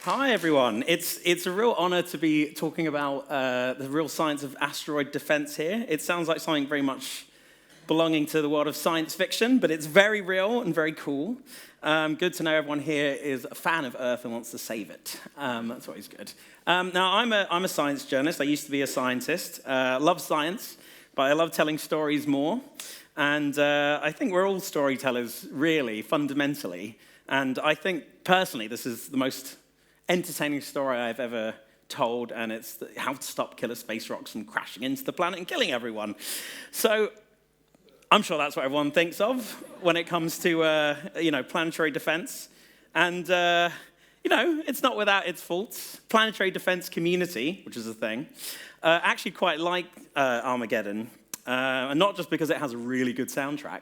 Hi, everyone. It's a real honor to be talking about the real science of asteroid defense here. It sounds like something very much belonging to the world of science fiction, but it's very real and very cool. Good to know everyone here is a fan of Earth and wants to save it. That's always good. Now, I'm a science journalist. I used to be a scientist. Love science, but I love telling stories more. And I think we're all storytellers, really, fundamentally. And I think, personally, this is the most entertaining story I've ever told, and it's how to stop killer space rocks from crashing into the planet and killing everyone. So I'm sure that's what everyone thinks of when it comes to planetary defense. And it's not without its faults. Planetary defense community, which is a thing, actually quite like Armageddon. And not just because it has a really good soundtrack,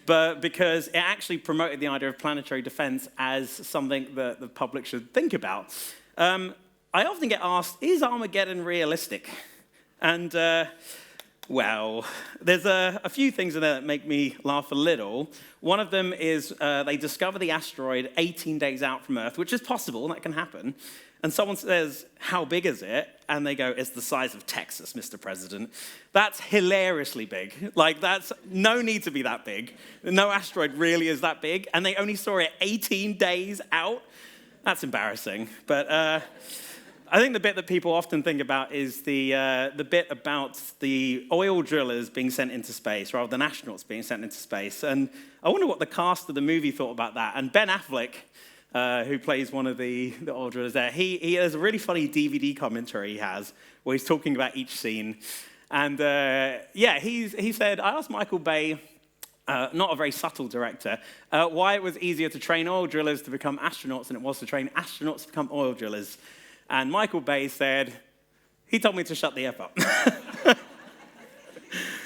but because it actually promoted the idea of planetary defense as something that the public should think about. I often get asked, is Armageddon realistic? And, there's a few things in there that make me laugh a little. One of them is they discover the asteroid 18 days out from Earth, which is possible, that can happen. And someone says, how big is it? And they go, it's the size of Texas, Mr. President. That's hilariously big. Like, that's no need to be that big. No asteroid really is that big. And they only saw it 18 days out. That's embarrassing. But I think the bit that people often think about is the bit about the oil drillers being sent into space rather than astronauts being sent into space. And I wonder what the cast of the movie thought about that. And Ben Affleck, who plays one of the oil drillers there, he has a really funny DVD commentary he has where he's talking about each scene. And he said, I asked Michael Bay, not a very subtle director, why it was easier to train oil drillers to become astronauts than it was to train astronauts to become oil drillers. And Michael Bay said, he told me to shut the F up.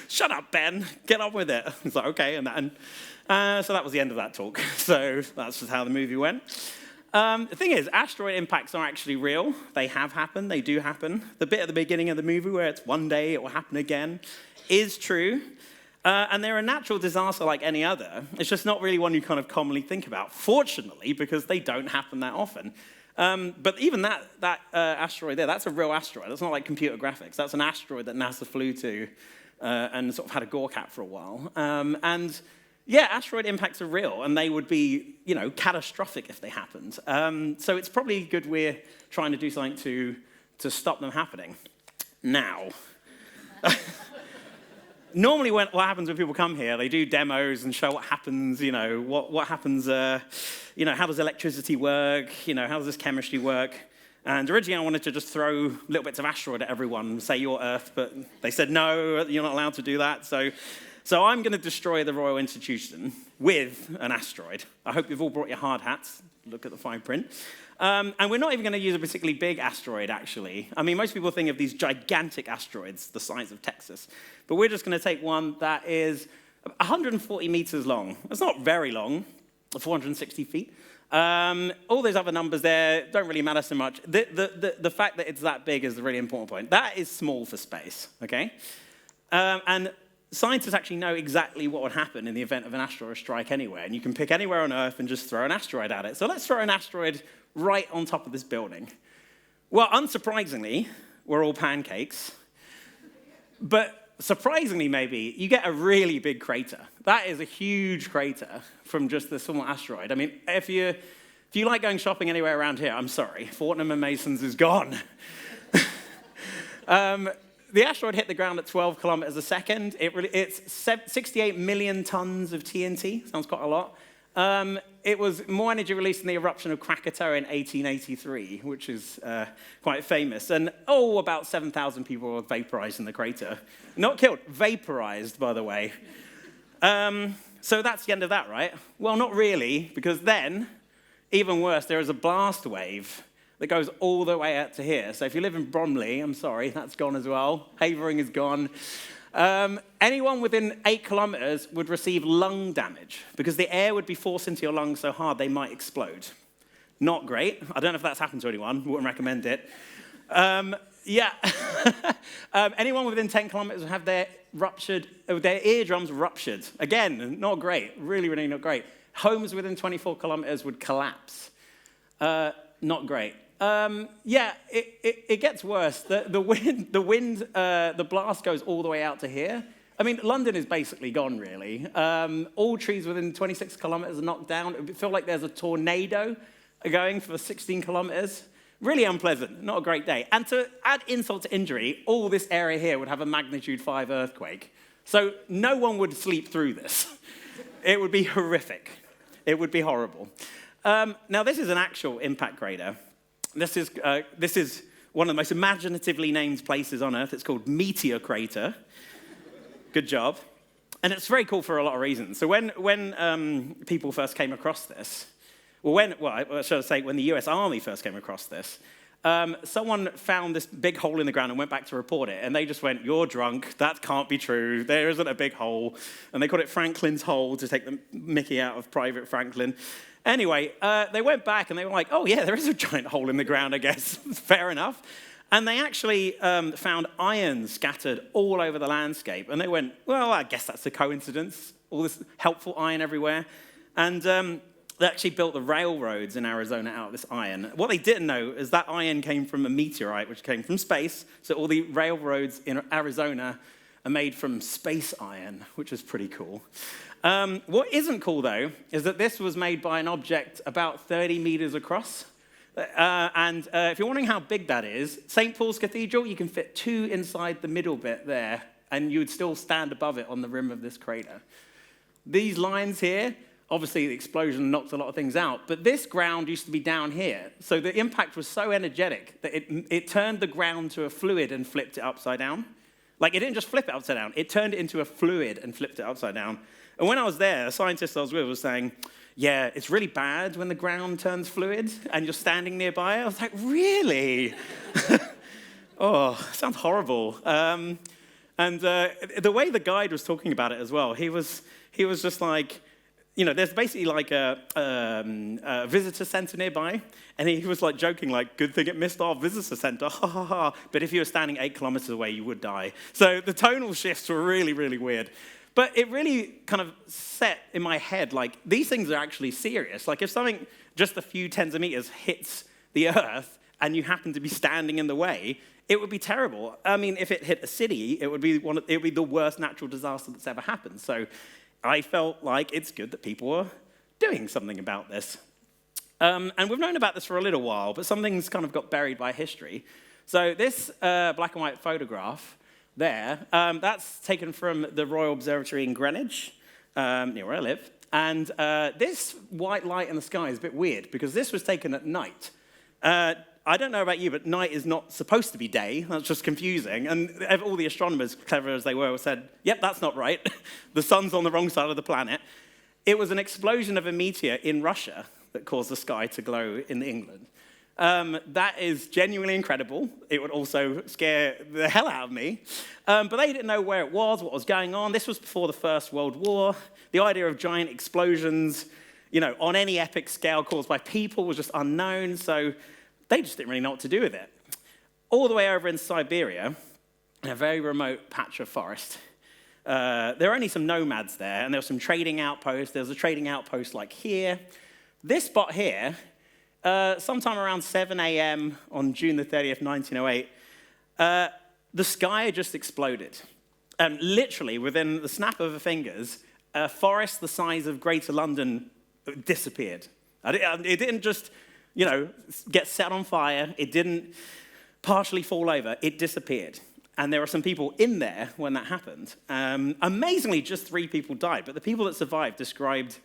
Shut up, Ben. Get on with it. He's like, okay. So that was the end of that talk. So that's just how the movie went. The thing is, asteroid impacts are actually real. They have happened. They do happen. The bit at the beginning of the movie where it's one day it will happen again is true. And they're a natural disaster like any other. It's just not really one you kind of commonly think about, fortunately, because they don't happen that often. But even that asteroid there, that's a real asteroid. That's not like computer graphics. That's an asteroid that NASA flew to and sort of had a gore cap for a while. Asteroid impacts are real, and they would be, catastrophic if they happened. So it's probably good we're trying to do something to stop them happening. Now, normally what happens when people come here, they do demos and show what happens, what happens, how does electricity work, how does this chemistry work? And originally I wanted to just throw little bits of asteroid at everyone and say you're Earth, but they said, no, you're not allowed to do that. So I'm going to destroy the Royal Institution with an asteroid. I hope you've all brought your hard hats. Look at the fine print. And we're not even going to use a particularly big asteroid, actually. I mean, most people think of these gigantic asteroids, the size of Texas. But we're just going to take one that is 140 meters long. It's not very long, 460 feet. All those other numbers there don't really matter so much. The fact that it's that big is the really important point. That is small for space, okay? And scientists actually know exactly what would happen in the event of an asteroid strike anywhere. And you can pick anywhere on Earth and just throw an asteroid at it. So let's throw an asteroid right on top of this building. Well, unsurprisingly, we're all pancakes. But surprisingly, maybe, you get a really big crater. That is a huge crater from just this small asteroid. I mean, if you like going shopping anywhere around here, I'm sorry, Fortnum and Mason's is gone. The asteroid hit the ground at 12 kilometers a second. It's 68 million tons of TNT. Sounds quite a lot. It was more energy released than the eruption of Krakatoa in 1883, which is quite famous. And, about 7,000 people were vaporized in the crater. Not killed, vaporized, by the way. So that's the end of that, right? Well, not really, because then, even worse, there is a blast wave that goes all the way out to here. So if you live in Bromley, I'm sorry, that's gone as well. Havering is gone. Anyone within 8 kilometers would receive lung damage because the air would be forced into your lungs so hard they might explode. Not great. I don't know if that's happened to anyone. Wouldn't recommend it. Yeah. Anyone within 10 kilometers would have their eardrums ruptured. Again, not great. Really, really not great. Homes within 24 kilometers would collapse. Not great. It gets worse. The blast goes all the way out to here. I mean, London is basically gone, really. All trees within 26 kilometers are knocked down. It would feel like there's a tornado going for 16 kilometers. Really unpleasant, not a great day. And to add insult to injury, all this area here would have a magnitude 5 earthquake. So no one would sleep through this. It would be horrific. It would be horrible. Now, this is an actual impact crater. This is one of the most imaginatively named places on Earth. It's called Meteor Crater. Good job. And it's very cool for a lot of reasons. So when people first came across this, when the US Army first came across this, someone found this big hole in the ground and went back to report it. And they just went, "You're drunk. That can't be true. There isn't a big hole." And they called it Franklin's Hole to take the mickey out of Private Franklin. Anyway, they went back and they were like, "Oh, yeah, there is a giant hole in the ground, I guess." Fair enough. And they actually found iron scattered all over the landscape. And they went, "Well, I guess that's a coincidence. All this helpful iron everywhere." And they actually built the railroads in Arizona out of this iron. What they didn't know is that iron came from a meteorite, which came from space. So all the railroads in Arizona are made from space iron, which is pretty cool. What isn't cool, though, is that this was made by an object about 30 meters across. If you're wondering how big that is, St. Paul's Cathedral, you can fit 2 inside the middle bit there, and you would still stand above it on the rim of this crater. These lines here, obviously the explosion knocked a lot of things out, but this ground used to be down here. So the impact was so energetic that it turned the ground to a fluid and flipped it upside down. Like, it didn't just flip it upside down, it turned it into a fluid and flipped it upside down. And when I was there, a scientist I was with was saying, "Yeah, it's really bad when the ground turns fluid and you're standing nearby." I was like, "Really?" Oh, sounds horrible. The way the guide was talking about it as well, he was just like, there's basically like a visitor center nearby, and he was like joking, like, "Good thing it missed our visitor center, ha ha ha." But if you were standing 8 kilometers away, you would die. So the tonal shifts were really, really weird. But it really kind of set in my head, like, these things are actually serious. Like, if something just a few tens of meters hits the Earth and you happen to be standing in the way, it would be terrible. I mean, if it hit a city, it would be the worst natural disaster that's ever happened. So I felt like it's good that people were doing something about this. And we've known about this for a little while, but something's kind of got buried by history. So this black and white photograph there, that's taken from the Royal Observatory in Greenwich, near where I live. And this white light in the sky is a bit weird because this was taken at night. I don't know about you, but night is not supposed to be day. That's just confusing. And all the astronomers, clever as they were, said, "Yep, that's not right. The sun's on the wrong side of the planet." It was an explosion of a meteor in Russia that caused the sky to glow in England. That is genuinely incredible. It would also scare the hell out of me. But they didn't know where it was, what was going on. This was before the First World War. The idea of giant explosions, on any epic scale caused by people was just unknown. So they just didn't really know what to do with it. All the way over in Siberia, in a very remote patch of forest, there were only some nomads there, and there were some trading outposts. There was a trading outpost like here. This spot here, sometime around 7 a.m. on June the 30th, 1908, the sky just exploded. Literally, within the snap of the fingers, a forest the size of Greater London disappeared. It didn't just, get set on fire. It didn't partially fall over. It disappeared. And there were some people in there when that happened. Amazingly, just 3 people died, but the people that survived described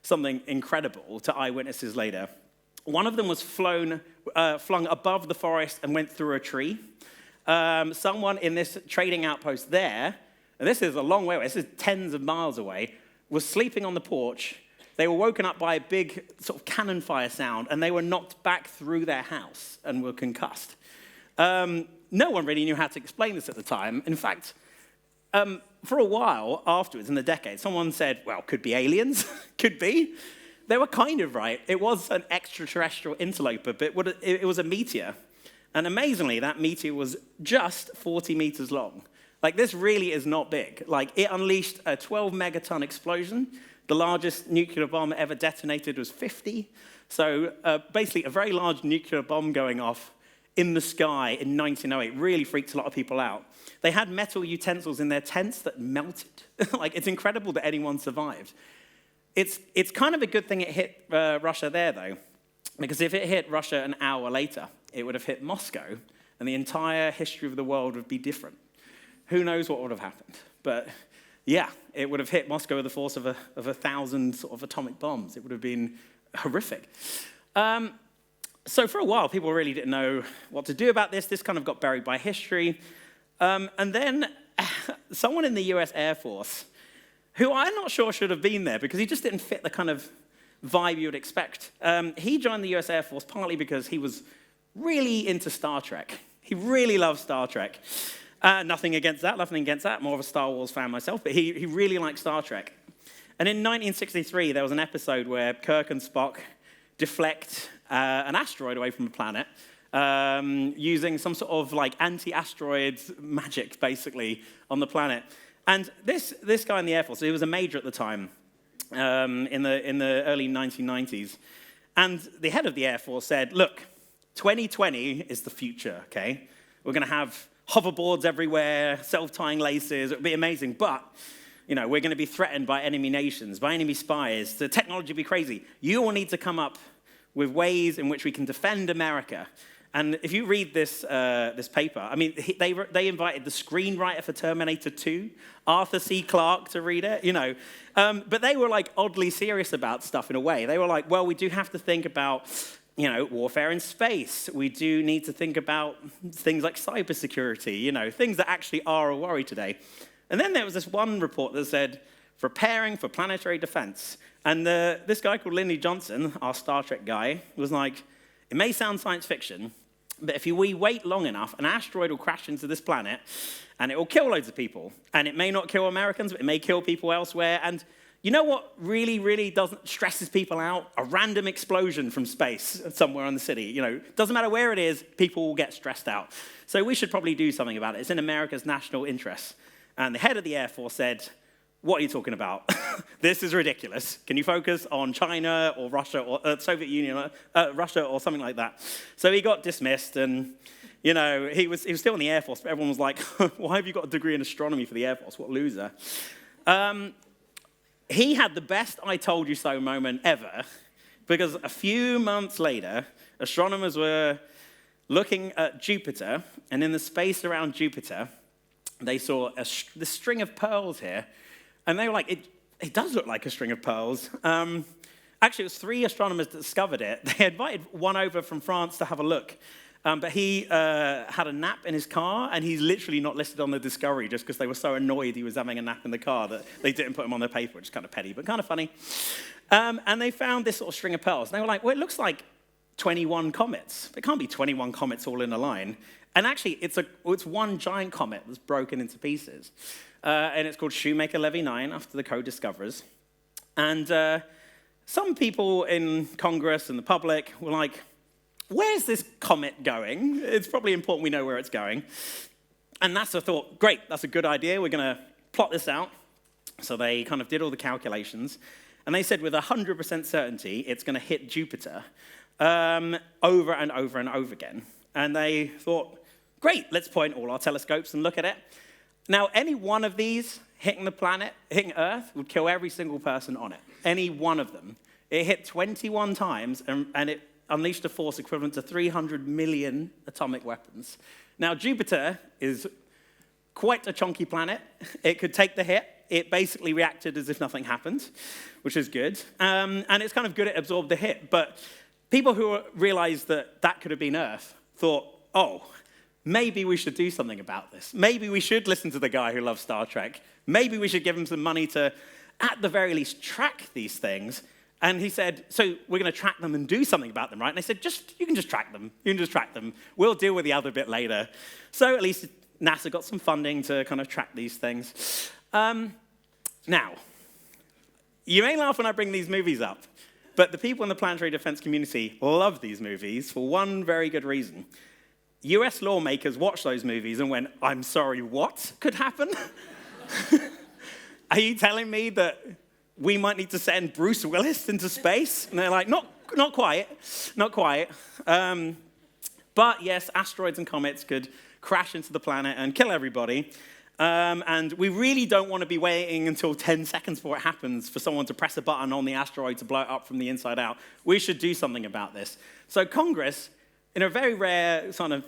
something incredible to eyewitnesses later. One of them was flung above the forest and went through a tree. Someone in this trading outpost there, and this is a long way away, this is tens of miles away, was sleeping on the porch. They were woken up by a big sort of cannon fire sound, and they were knocked back through their house and were concussed. No one really knew how to explain this at the time. In fact, for a while afterwards, in the decade, someone said, well, could be aliens, could be. They were kind of right. It was an extraterrestrial interloper, but it was a meteor. And amazingly, that meteor was just 40 meters long. Like, this really is not big. Like, it unleashed a 12 megaton explosion. The largest nuclear bomb ever detonated was 50. So basically, a very large nuclear bomb going off in the sky in 1908 really freaked a lot of people out. They had metal utensils in their tents that melted. Like, it's incredible that anyone survived. It's kind of a good thing it hit Russia there, though, because if it hit Russia an hour later, it would have hit Moscow, and the entire history of the world would be different. Who knows what would have happened? But yeah, it would have hit Moscow with the force of 1,000 sort of atomic bombs. It would have been horrific. So for a while, people really didn't know what to do about this. This kind of got buried by history. And then someone in the US Air Force, who I'm not sure should have been there because he just didn't fit the kind of vibe you would expect. He joined the US Air Force partly because he was really into Star Trek. He really loved Star Trek. Nothing against that. More of a Star Wars fan myself, but he really liked Star Trek. And in 1963, there was an episode where Kirk and Spock deflect an asteroid away from the planet using some sort of like anti-asteroid magic, basically, on the planet. And this guy in the Air Force, he was a major at the time, in the early 1990s. And the head of the Air Force said, look, 2020 is the future, okay? We're going to have hoverboards everywhere, self-tying laces. It would be amazing. But, we're going to be threatened by enemy nations, by enemy spies. The technology will be crazy. You will need to come up with ways in which we can defend America. And if you read this paper, I mean, they invited the screenwriter for Terminator 2, Arthur C. Clarke, to read it, But they were, like, oddly serious about stuff in a way. They were like, well, we do have to think about, warfare in space. We do need to think about things like cybersecurity, things that actually are a worry today. And then there was this one report that said, preparing for planetary defense. And this guy called Lyndon Johnson, our Star Trek guy, was like, it may sound science fiction, but if we wait long enough, an asteroid will crash into this planet, and it will kill loads of people. And it may not kill Americans, but it may kill people elsewhere. And you know what really, really stresses people out? A random explosion from space somewhere in the city. Doesn't matter where it is, people will get stressed out. So we should probably do something about it. It's in America's national interest. And the head of the Air Force said, what are you talking about? This is ridiculous. Can you focus on China or Russia or Soviet Union, Russia or something like that? So he got dismissed, and he was still in the Air Force, but everyone was like, why have you got a degree in astronomy for the Air Force? What a loser. He had the best I told you so moment ever, because a few months later, astronomers were looking at Jupiter, and in the space around Jupiter, they saw this string of pearls here. And they were like, it does look like a string of pearls. Actually, it was 3 astronomers that discovered it. They invited one over from France to have a look. But he had a nap in his car, and he's literally not listed on the discovery just because they were so annoyed he was having a nap in the car that they didn't put him on their paper, which is kind of petty, but kind of funny. And they found this sort of string of pearls. And they were like, well, it looks like 21 comets. It can't be 21 comets all in a line. And actually, it's one giant comet that's broken into pieces. And it's called Shoemaker-Levy 9, after the co-discoverers. And some people in Congress and the public were like, where's this comet going? It's probably important we know where it's going. And NASA thought, great, that's a good idea. We're going to plot this out. So they kind of did all the calculations. And they said with 100% certainty, it's going to hit Jupiter over and over and over again. And they thought, great, let's point all our telescopes and look at it. Now, any one of these hitting the planet, hitting Earth, would kill every single person on it. Any one of them. It hit 21 times, and it unleashed a force equivalent to 300 million atomic weapons. Now, Jupiter is quite a chunky planet. It could take the hit. It basically reacted as if nothing happened, which is good. And it's kind of good it absorbed the hit. But people who realized that could have been Earth thought, oh, maybe we should do something about this. Maybe we should listen to the guy who loves Star Trek. Maybe we should give him some money to, at the very least, track these things. And he said, so we're going to track them and do something about them, right? And they said, you can just track them. You can just track them. We'll deal with the other bit later. So at least NASA got some funding to kind of track these things. Now, you may laugh when I bring these movies up, but the people in the planetary defense community love these movies for one very good reason. US lawmakers watched those movies and went, I'm sorry, what could happen? Are you telling me that we might need to send Bruce Willis into space? And they're like, not quite. But yes, asteroids and comets could crash into the planet and kill everybody. And we really don't want to be waiting until 10 seconds before it happens for someone to press a button on the asteroid to blow it up from the inside out. We should do something about this. So Congress, in a very rare sort of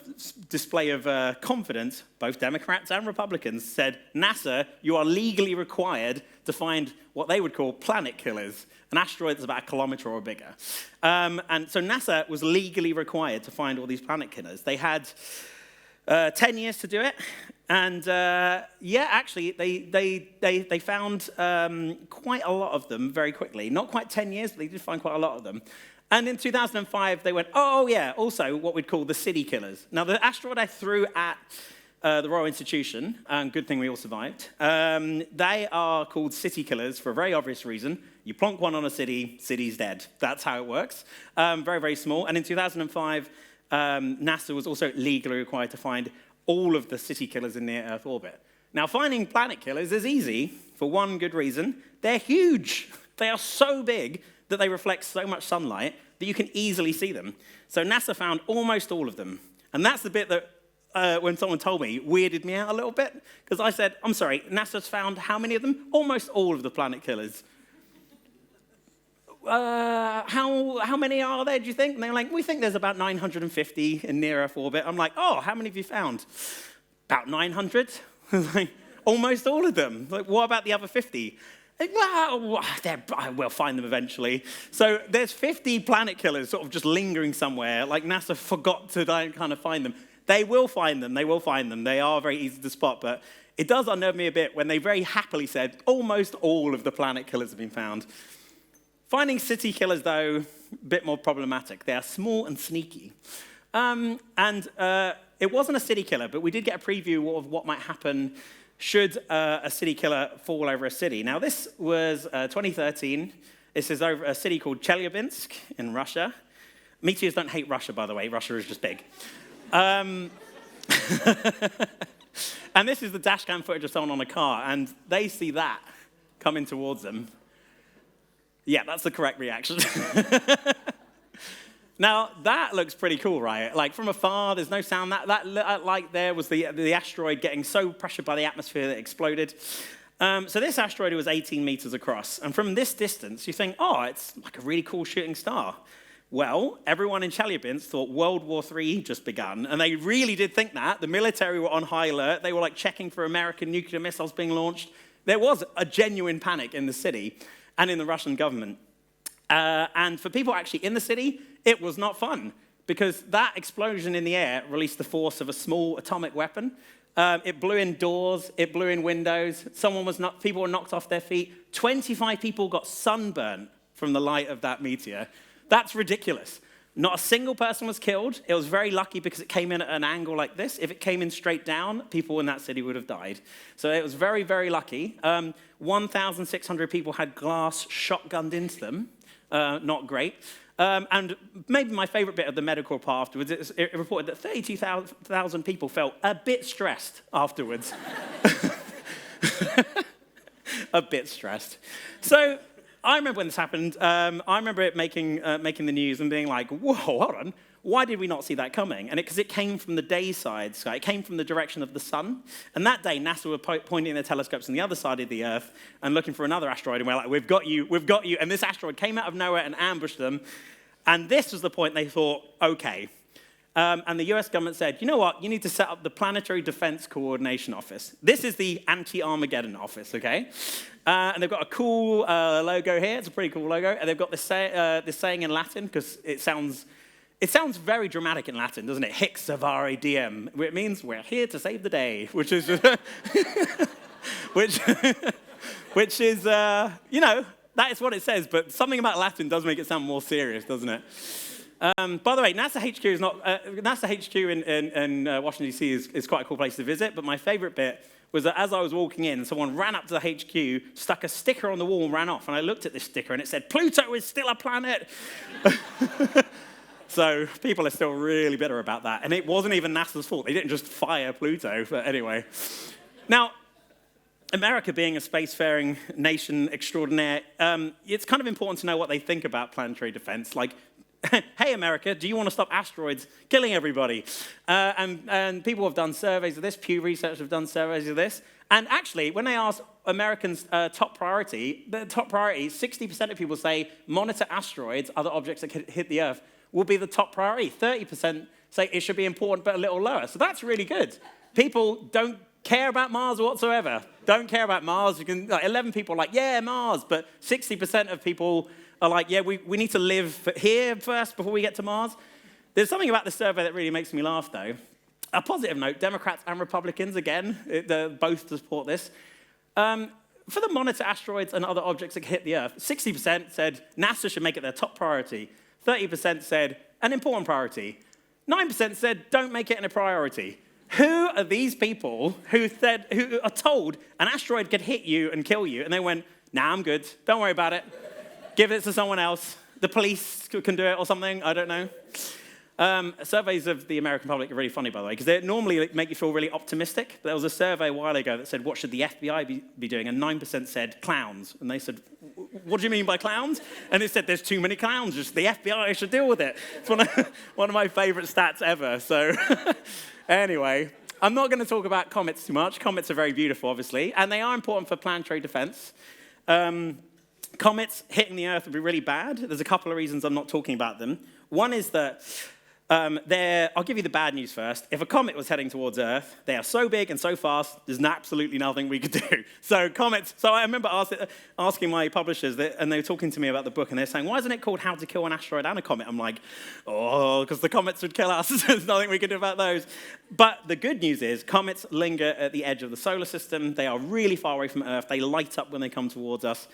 display of confidence, both Democrats and Republicans said, NASA, you are legally required to find what they would call planet killers, an asteroid that's about 1 kilometer or bigger. And so NASA was legally required to find all these planet killers. They had 10 years to do it. And actually, they found quite a lot of them very quickly. Not quite 10 years, but they did find quite a lot of them. And in 2005, they went, also what we'd call the city killers. Now, the asteroid I threw at the Royal Institution, and good thing we all survived, they are called city killers for a very obvious reason. You plonk one on a city, city's dead. That's how it works. Very, very small. And in 2005, NASA was also legally required to find all of the city killers in near Earth orbit. Now, finding planet killers is easy for one good reason. They're huge. They are so big that they reflect so much sunlight that you can easily see them. So NASA found almost all of them. And that's the bit that, when someone told me, weirded me out a little bit. Because I said, I'm sorry, NASA's found how many of them? Almost all of the planet killers. How many are there, do you think? And they were like, we think there's about 950 in near-Earth orbit. I'm like, how many have you found? About 900. Like, almost all of them. Like, what about the other 50? Well, we'll find them eventually. So there's 50 planet killers sort of just lingering somewhere, like NASA forgot to kind of find them. They will find them. They are very easy to spot, but it does unnerve me a bit when they very happily said almost all of the planet killers have been found. Finding city killers, though, a bit more problematic. They are small and sneaky. It wasn't a city killer, but we did get a preview of what might happen should a city killer fall over a city. Now, this was 2013. This is over a city called Chelyabinsk in Russia. Meteors don't hate Russia, by the way. Russia is just big. And this is the dash cam footage of someone on a car, and they see that coming towards them. Yeah, that's the correct reaction. Now, that looks pretty cool, right? Like, from afar, there's no sound. That light there was the asteroid getting so pressured by the atmosphere that it exploded. So this asteroid was 18 meters across. And from this distance, you think, it's like a really cool shooting star. Well, everyone in Chelyabinsk thought World War III just begun. And they really did think that. The military were on high alert. They were, like, checking for American nuclear missiles being launched. There was a genuine panic in the city and in the Russian government. And for people actually in the city, it was not fun, because that explosion in the air released the force of a small atomic weapon. It blew in doors, it blew in windows. People were knocked off their feet. 25 people got sunburnt from the light of that meteor. That's ridiculous. Not a single person was killed. It was very lucky because it came in at an angle like this. If it came in straight down, people in that city would have died. So it was very, very lucky. 1,600 people had glass shotgunned into them. Not great. And maybe my favorite bit of the medical report afterwards, it reported that 32,000 people felt a bit stressed afterwards. A bit stressed. So I remember when this happened. I remember it making the news and being like, whoa, hold on. Why did we not see that coming? And because it came from the day side sky. It came from the direction of the sun. And that day, NASA were pointing their telescopes on the other side of the Earth and looking for another asteroid. And we're like, we've got you. And this asteroid came out of nowhere and ambushed them. And this was the point they thought, okay. And the US government said, you know what? You need to set up the Planetary Defense Coordination Office. This is the anti-Armageddon office, okay? And they've got a cool logo here. It's a pretty cool logo. And they've got this saying in Latin, because it sounds very dramatic in Latin, doesn't it? Hic salvare diem. It means we're here to save the day, which is, which is, that is what it says. But something about Latin does make it sound more serious, doesn't it? By the way, NASA HQ is not. NASA HQ in Washington D.C. is quite a cool place to visit. But my favorite bit was that as I was walking in, someone ran up to the HQ, stuck a sticker on the wall, and ran off. And I looked at this sticker, and it said, "Pluto is still a planet." So people are still really bitter about that. And it wasn't even NASA's fault. They didn't just fire Pluto, but anyway. Now, America being a spacefaring nation extraordinaire, it's kind of important to know what they think about planetary defense. Like, hey, America, do you want to stop asteroids killing everybody? And people have done surveys of this. Pew Research have done surveys of this. And actually, when they ask Americans' top priority, 60% of people say monitor asteroids, other objects that could hit the Earth, will be the top priority. 30% say it should be important, but a little lower. So that's really good. People don't care about Mars whatsoever. Don't care about Mars. 11 people are like, yeah, Mars. But 60% of people are like, yeah, we need to live here first before we get to Mars. There's something about the survey that really makes me laugh, though. A positive note, Democrats and Republicans, again, both support this. For the monitor asteroids and other objects that hit the Earth, 60% said NASA should make it their top priority. 30% said an important priority. 9% said don't make it a priority. Who are these people who are told an asteroid could hit you and kill you, and they went, nah, I'm good, don't worry about it. Give it to someone else. The police can do it or something, I don't know. Surveys of the American public are really funny, by the way, because they normally make you feel really optimistic. There was a survey a while ago that said, what should the FBI be doing? And 9% said clowns. And they said, what do you mean by clowns? And it said, there's too many clowns, just the FBI should deal with it. It's one of my favorite stats ever. So anyway, I'm not going to talk about comets too much. Comets are very beautiful, obviously, and they are important for planetary defense. Comets hitting the Earth would be really bad. There's a couple of reasons I'm not talking about them. One is that I'll give you the bad news first. If a comet was heading towards Earth, they are so big and so fast, there's absolutely nothing we could do. So comets, so I remember asking my publishers, and they were talking to me about the book, and they're saying, why isn't it called How to Kill an Asteroid and a Comet? I'm like, oh, because the comets would kill us. There's nothing we can do about those. But the good news is comets linger at the edge of the solar system. They are really far away from Earth. They light up when they come towards us.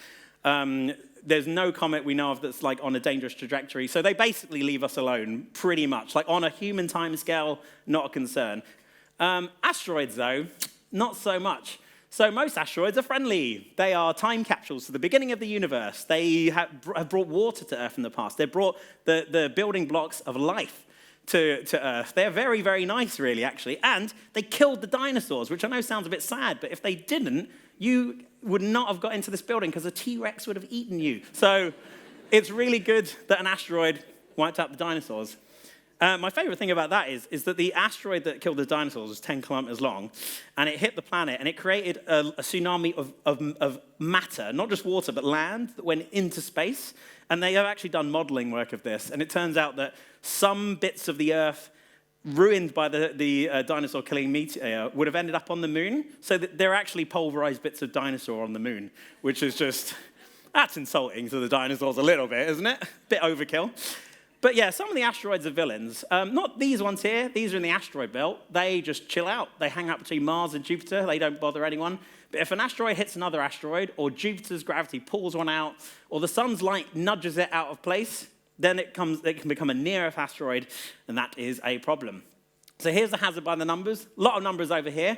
There's no comet we know of that's like on a dangerous trajectory. So they basically leave us alone, pretty much. Like on a human time scale, not a concern. Asteroids, though, not so much. So most asteroids are friendly. They are time capsules to the beginning of the universe. They have brought water to Earth in the past. They brought the building blocks of life to Earth. They're very, very nice, really, actually. And they killed the dinosaurs, which I know sounds a bit sad, but if they didn't, you would not have got into this building because a T-Rex would have eaten you. So it's really good that an asteroid wiped out the dinosaurs. My favorite thing about that is that the asteroid that killed the dinosaurs was 10 kilometers long, and it hit the planet, and it created a tsunami of matter, not just water, but land that went into space. And they have actually done modeling work of this, and it turns out that some bits of the Earth ruined by the dinosaur-killing meteor would have ended up on the moon, so that there are actually pulverized bits of dinosaur on the moon, which is just, that's insulting to the dinosaurs a little bit, isn't it? Bit overkill. But yeah, some of the asteroids are villains. Not these ones here. These are in the asteroid belt. They just chill out. They hang out between Mars and Jupiter. They don't bother anyone. But if an asteroid hits another asteroid, or Jupiter's gravity pulls one out, or the sun's light nudges it out of place, then it can become a near-Earth asteroid, and that is a problem. So here's the hazard by the numbers. A lot of numbers over here.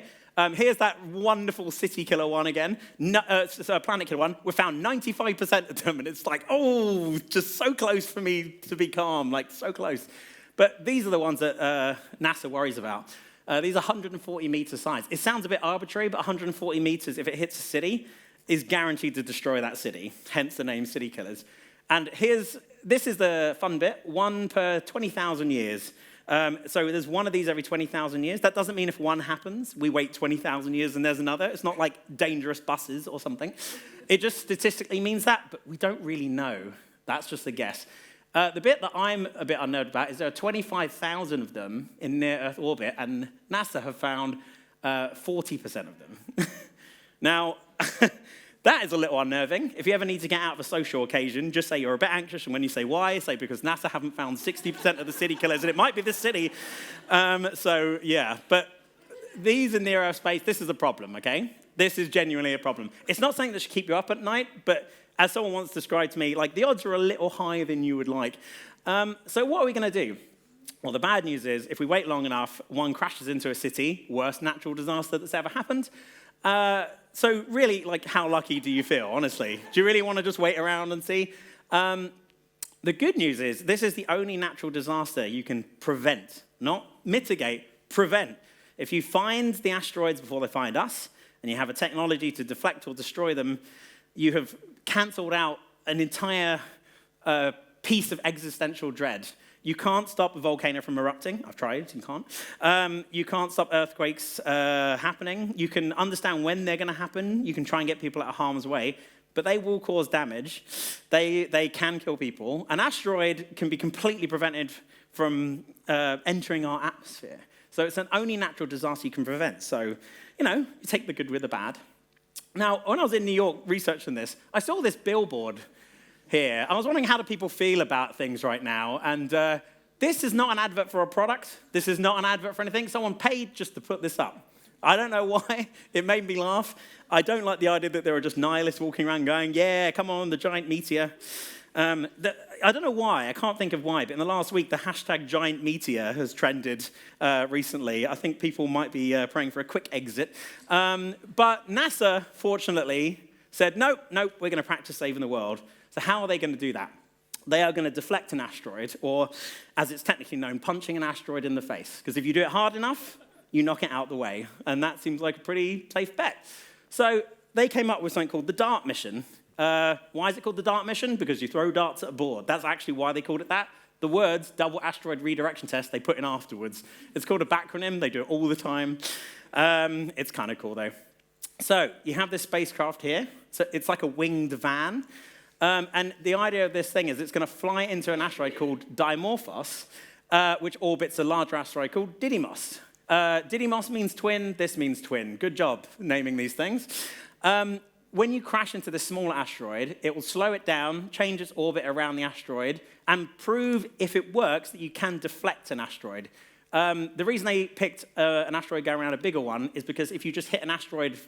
Here's that wonderful city killer one again. Planet killer one. We found 95% of them, and it's like, oh, just so close for me to be calm, like so close. But these are the ones that NASA worries about. These are 140 meter size. It sounds a bit arbitrary, but 140 meters, if it hits a city, is guaranteed to destroy that city, hence the name city killers. And this is the fun bit, 1 per 20,000 years. So there's one of these every 20,000 years. That doesn't mean if one happens, we wait 20,000 years and there's another. It's not like dangerous buses or something. It just statistically means that, but we don't really know. That's just a guess. The bit that I'm a bit unnerved about is there are 25,000 of them in near-Earth orbit, and NASA have found 40% of them. Now, that is a little unnerving. If you ever need to get out of a social occasion, just say you're a bit anxious, and when you say why, say because NASA haven't found 60% of the city killers, and it might be this city. So, yeah. But these in near-Earth space, this is a problem, okay? This is genuinely a problem. It's not something that should keep you up at night, but as someone once described to me, like, the odds are a little higher than you would like. So what are we going to do? Well, the bad news is, if we wait long enough, one crashes into a city, worst natural disaster that's ever happened. So really, like, how lucky do you feel, honestly? Do you really want to just wait around and see? The good news is this is the only natural disaster you can prevent, not mitigate, prevent. If you find the asteroids before they find us, and you have a technology to deflect or destroy them, you have cancelled out an entire piece of existential dread. You can't stop a volcano from erupting. I've tried, you can't. You can't stop earthquakes happening. You can understand when they're going to happen. You can try and get people out of harm's way, but they will cause damage. They can kill people. An asteroid can be completely prevented from entering our atmosphere. So it's an only natural disaster you can prevent. So, you take the good with the bad. Now, when I was in New York researching this, I saw this billboard here. I was wondering how do people feel about things right now. And this is not an advert for a product. This is not an advert for anything. Someone paid just to put this up. I don't know why. It made me laugh. I don't like the idea that there are just nihilists walking around going, yeah, come on, the giant meteor. I don't know why. I can't think of why. But in the last week, the hashtag giant meteor has trended recently. I think people might be praying for a quick exit. But NASA, fortunately, said, nope, we're going to practice saving the world. So how are they going to do that? They are going to deflect an asteroid, or as it's technically known, punching an asteroid in the face. Because if you do it hard enough, you knock it out the way. And that seems like a pretty safe bet. So they came up with something called the DART mission. Why is it called the DART mission? Because you throw darts at a board. That's actually why they called it that. The words, double asteroid redirection test, they put in afterwards. It's called a backronym. They do it all the time. It's kind of cool, though. So you have this spacecraft here. So it's like a winged van. And the idea of this thing is it's going to fly into an asteroid called Dimorphos, which orbits a larger asteroid called Didymos. Didymos means twin. This means twin. Good job naming these things. When you crash into this smaller asteroid, it will slow it down, change its orbit around the asteroid, and prove, if it works, that you can deflect an asteroid. The reason they picked an asteroid going around a bigger one is because if you just hit an asteroid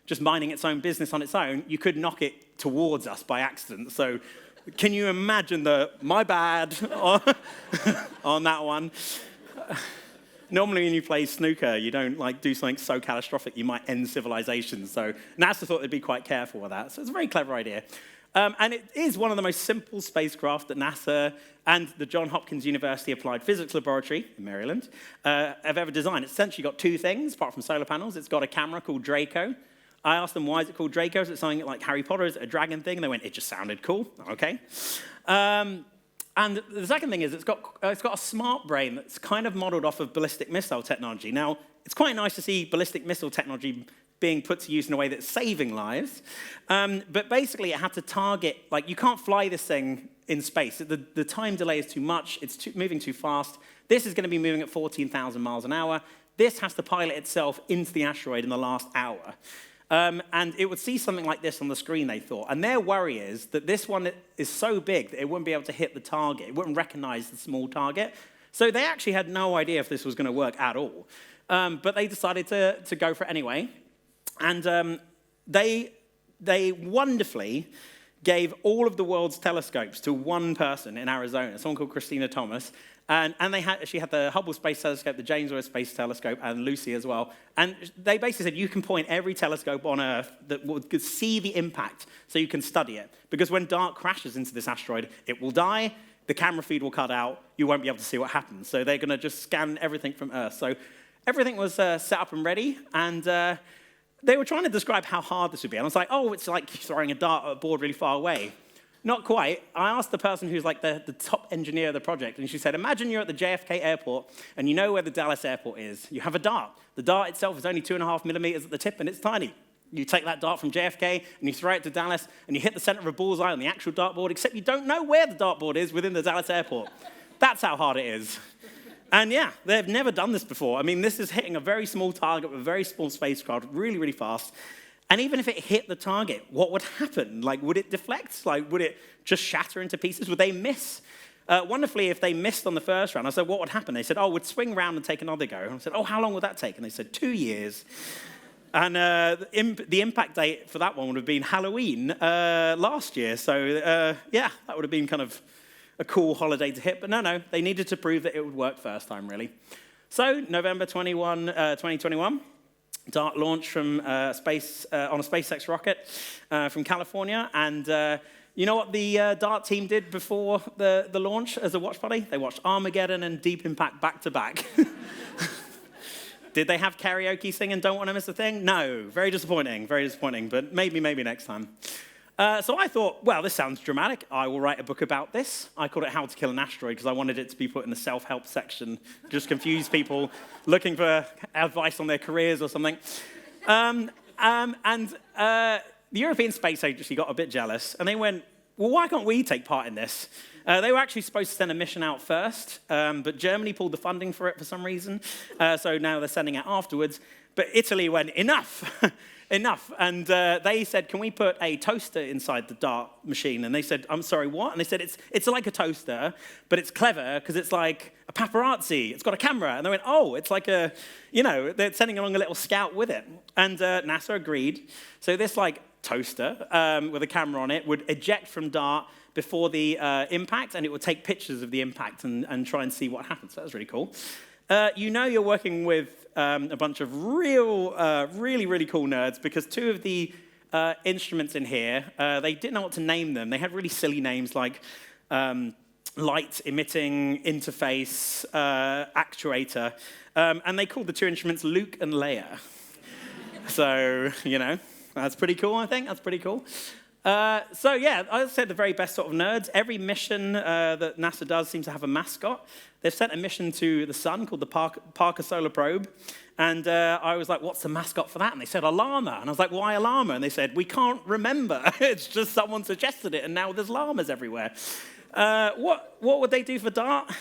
just minding its own business on its own, you could knock it towards us by accident. So can you imagine the my bad on that one? Normally when you play snooker, you don't do something so catastrophic you might end civilization. So NASA thought they'd be quite careful with that. So it's a very clever idea. And it is one of the most simple spacecraft that NASA and the Johns Hopkins University Applied Physics Laboratory in Maryland have ever designed. It's essentially got two things, apart from solar panels. It's got a camera called Draco. I asked them, why is it called Draco? Is it something like Harry Potter? Is it a dragon thing? And they went, it just sounded cool. Okay. And the second thing is it's got a smart brain that's kind of modeled off of ballistic missile technology. Now, it's quite nice to see ballistic missile technology being put to use in a way that's saving lives. But basically, it had to target, you can't fly this thing in space. The time delay is too much. It's moving too fast. This is going to be moving at 14,000 miles an hour. This has to pilot itself into the asteroid in the last hour. And it would see something like this on the screen, they thought. And their worry is that this one is so big that it wouldn't be able to hit the target. It wouldn't recognize the small target. So they actually had no idea if this was going to work at all. But they decided to go for it anyway. And they wonderfully gave all of the world's telescopes to one person in Arizona, someone called Christina Thomas. And she had the Hubble Space Telescope, the James Webb Space Telescope, and Lucy as well. And they basically said, you can point every telescope on Earth that could see the impact so you can study it. Because when DART crashes into this asteroid, it will die, the camera feed will cut out, you won't be able to see what happens. So they're going to just scan everything from Earth. So everything was set up and ready, and they were trying to describe how hard this would be. And I was like, oh, it's like throwing a dart at a board really far away. Not quite. I asked the person who's the top engineer of the project, and she said, imagine you're at the JFK airport, and you know where the Dallas airport is. You have a dart. The dart itself is only 2.5 millimeters at the tip, and it's tiny. You take that dart from JFK, and you throw it to Dallas, and you hit the center of a bullseye on the actual dartboard, except you don't know where the dartboard is within the Dallas airport. That's how hard it is. And yeah, they've never done this before. I mean, this is hitting a very small target with a very small spacecraft really, really fast. And even if it hit the target, what would happen? Would it deflect? Would it just shatter into pieces? Would they miss? Wonderfully, if they missed on the first round, I said, what would happen? They said, we'd swing round and take another go. And I said, how long would that take? And they said, 2 years. And the impact date for that one would have been Halloween last year. So yeah, that would have been kind of a cool holiday to hit. But no, they needed to prove that it would work first time, really. So November 2021. DART launched from space on a SpaceX rocket from California, and You know what the DART team did before the launch as a watch party? They watched Armageddon and Deep Impact back to back. Did they have karaoke singing Don't Want to Miss a Thing? No. Very disappointing, but maybe next time. So I thought, well, this sounds dramatic. I will write a book about this. I called it How to Kill an Asteroid because I wanted it to be put in the self-help section, just confuse people looking for advice on their careers or something. The European Space Agency got a bit jealous, and they went, well, why can't we take part in this? They were actually supposed to send a mission out first, but Germany pulled the funding for it for some reason, so now they're sending it afterwards. But Italy went, enough, enough. And they said, can we put a toaster inside the DART machine? And they said, I'm sorry, what? And they said, it's like a toaster, but it's clever because it's like a paparazzi. It's got a camera. And they went, oh, it's like a, they're sending along a little scout with it. And NASA agreed. So this like toaster with a camera on it would eject from DART before the impact, and it would take pictures of the impact and try and see what happens. So that was really cool. You're working with a bunch of really cool nerds because two of the instruments in here, they didn't know what to name them. They had really silly names like light emitting interface actuator, and they called the two instruments Luke and Leia. So, that's pretty cool, I think. That's pretty cool. So yeah, I said the very best sort of nerds. Every mission that NASA does seems to have a mascot. They've sent a mission to the sun called the Parker Solar Probe. And I was like, what's the mascot for that? And they said, a llama. And I was like, why a llama? And they said, we can't remember. It's just someone suggested it, and now there's llamas everywhere. What would they do for DART?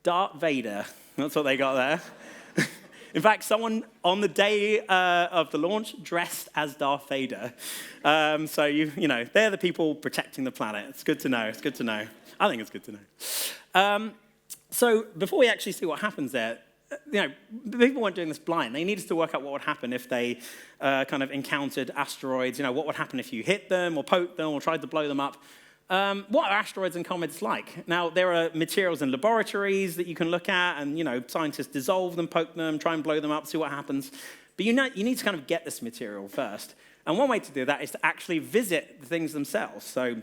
Darth Vader. That's what they got there. In fact, someone on the day of the launch dressed as Darth Vader. So, they're the people protecting the planet. It's good to know. It's good to know. I think it's good to know. So before we actually see what happens there, people weren't doing this blind. They needed to work out what would happen if they kind of encountered asteroids. What would happen if you hit them or poked them or tried to blow them up. What are asteroids and comets like? Now, there are materials in laboratories that you can look at, and scientists dissolve them, poke them, try and blow them up, see what happens. But you need to kind of get this material first. And one way to do that is to actually visit the things themselves. So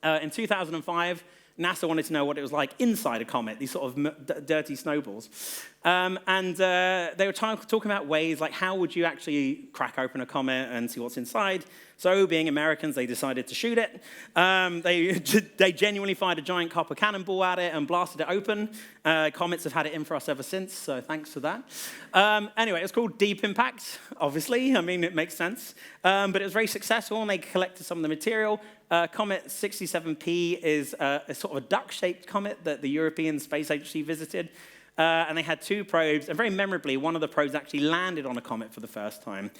in 2005, NASA wanted to know what it was like inside a comet, these sort of dirty snowballs. They were talking about ways like how would you actually crack open a comet and see what's inside. So being Americans, they decided to shoot it. They genuinely fired a giant copper cannonball at it and blasted it open. Comets have had it in for us ever since, so thanks for that. Anyway, it was called Deep Impact, obviously. I mean, it makes sense. But it was very successful, and they collected some of the material. Comet 67P is a sort of a duck-shaped comet that the European Space Agency visited. And they had two probes, and very memorably, one of the probes actually landed on a comet for the first time.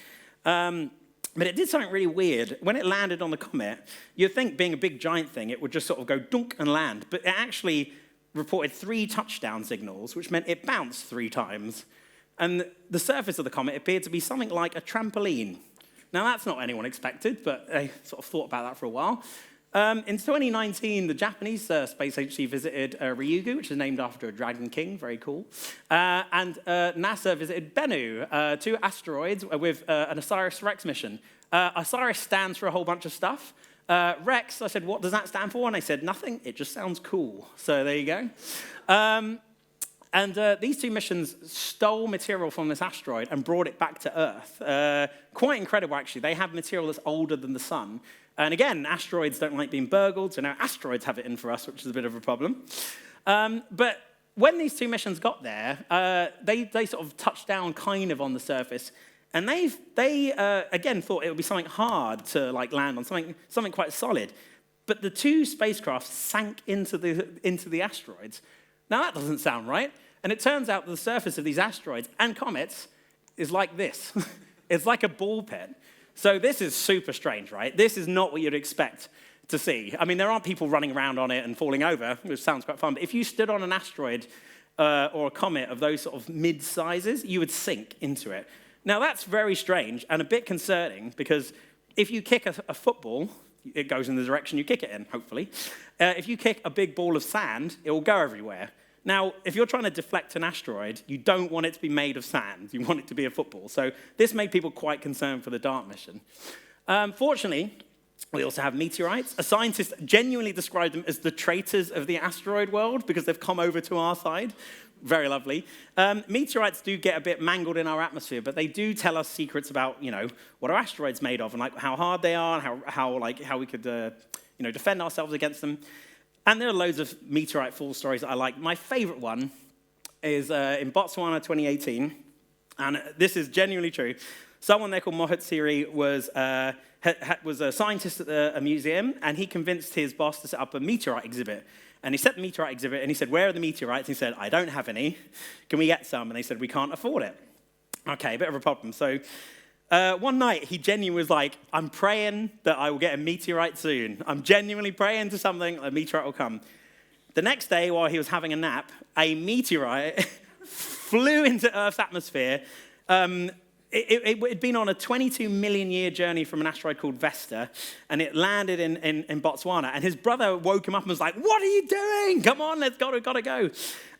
But it did something really weird. When it landed on the comet, you'd think, being a big giant thing, it would just sort of go dunk and land. But it actually reported 3 touchdown signals, which meant it bounced 3 times. And the surface of the comet appeared to be something like a trampoline. Now, that's not what anyone expected, but they sort of thought about that for a while. In 2019, the Japanese Space Agency visited Ryugu, which is named after a dragon king, very cool. And NASA visited Bennu, 2 asteroids with an OSIRIS-REx mission. OSIRIS stands for a whole bunch of stuff. Rex, I said, what does that stand for? And they said, nothing, it just sounds cool. So there you go. These 2 missions stole material from this asteroid and brought it back to Earth. Quite incredible, actually. They have material that's older than the sun. And again, asteroids don't like being burgled, so now asteroids have it in for us, which is a bit of a problem. But when these 2 missions got there, they sort of touched down kind of on the surface, and they again thought it would be something hard to land on, something quite solid. But the 2 spacecraft sank into the asteroids. Now that doesn't sound right. And it turns out that the surface of these asteroids and comets is like this. It's like a ball pit. So this is super strange, right? This is not what you'd expect to see. I mean, there aren't people running around on it and falling over, which sounds quite fun. But if you stood on an asteroid or a comet of those sort of mid-sizes, you would sink into it. Now, that's very strange and a bit concerning because if you kick a football, it goes in the direction you kick it in, hopefully. If you kick a big ball of sand, it will go everywhere. Now, if you're trying to deflect an asteroid, you don't want it to be made of sand. You want it to be a football. So this made people quite concerned for the DART mission. Fortunately, We also have meteorites. A scientist genuinely described them as the traitors of the asteroid world because they've come over to our side. Very lovely. Meteorites do get a bit mangled in our atmosphere, but they do tell us secrets about, what are asteroids made of and like how hard they are and how we could, defend ourselves against them. And there are loads of meteorite fall stories that I like. My favorite one is in Botswana 2018, and this is genuinely true. Someone there called Mohatsiri was a scientist at a museum, and he convinced his boss to set up a meteorite exhibit. And he set the meteorite exhibit, and he said, "Where are the meteorites?" He said, "I don't have any. Can we get some?" And they said, "We can't afford it." Okay, a bit of a problem. So one night, he genuinely was like, "I'm praying that I will get a meteorite soon. I'm genuinely praying to something, a meteorite will come." The next day, while he was having a nap, a meteorite flew into Earth's atmosphere. It had been on a 22 million year journey from an asteroid called Vesta, and it landed in Botswana. And his brother woke him up and was like, "What are you doing? Come on, gotta go."